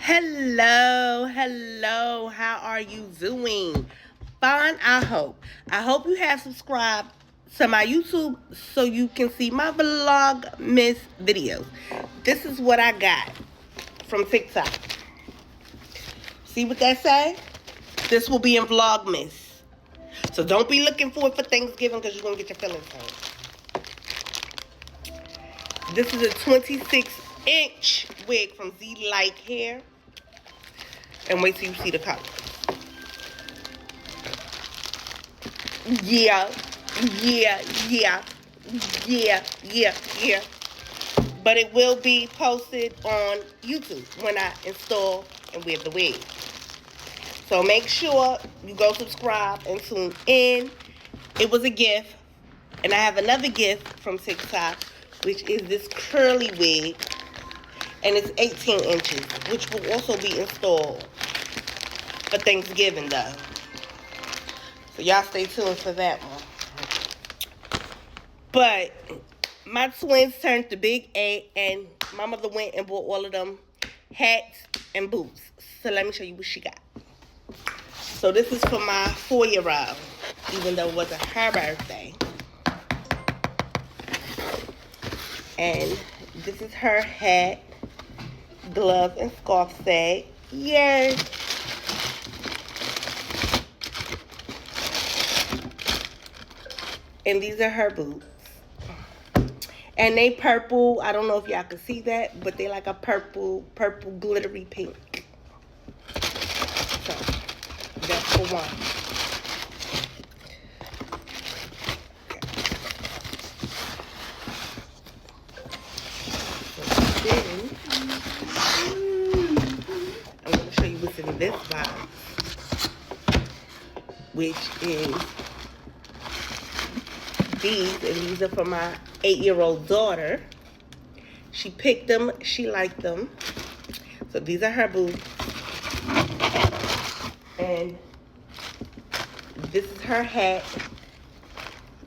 Hello, how are you doing? Fine, I hope. I hope you have subscribed to my YouTube so you can see my Vlogmas videos. This is what I got from TikTok. See what that say? This will be in Vlogmas. So don't be looking for it for Thanksgiving because you're going to get your feelings hurt. This is a 26-inch wig from Z Like Hair. And wait till you see the color. Yeah. But it will be posted on YouTube when I install and wear the wig. So make sure you go subscribe and tune in. It was a gift. And I have another gift from TikTok, which is this curly wig. And it's 18 inches, which will also be installed for Thanksgiving, though. So y'all stay tuned for that one. But my twins turned to Big A, and my mother went and bought all of them hats and boots. So let me show you what she got. So this is for my 4-year-old, even though it wasn't her birthday. And this is her hat, glove, and scarf set. Yay! And these are her boots. And they purple. I don't know if y'all can see that, but they like a purple glittery pink. So, that's for one. I'm going to show you what's in this box, which is these, and these are for my 8-year-old daughter. She picked them, she liked them. So these are her boots. And this is her hat,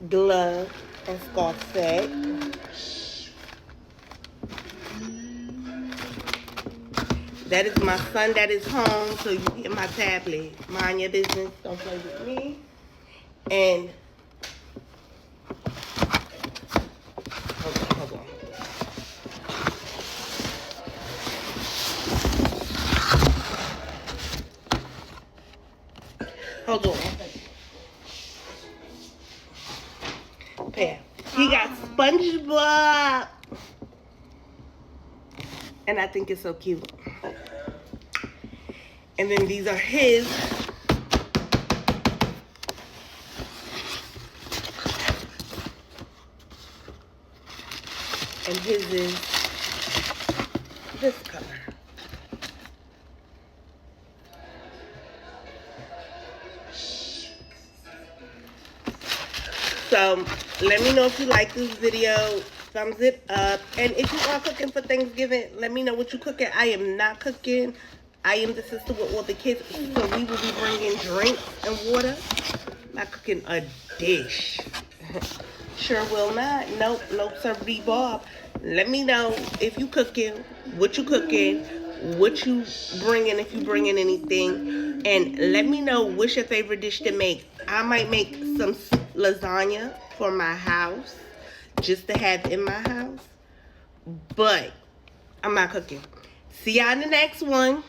glove, and scarf set. That is my son that is home, so you get my tablet. Mind your business, don't play with me. And hold on. Hold on. Okay. He got SpongeBob. And I think it's so cute. And then these are his. And his is this color. So let me know if you like this video. Thumbs it up. And if you are cooking for Thanksgiving, let me know what you're cooking. I am not cooking. I am the sister with all the kids, so we will be bringing drinks and water. Not cooking a dish. Sure will not. Nope, sir, Bob. Let me know if you cooking, what you cooking, what you bringing, if you bringing anything. And let me know what's your favorite dish to make. I might make some lasagna for my house, just to have in my house. But I'm not cooking. See y'all in the next one.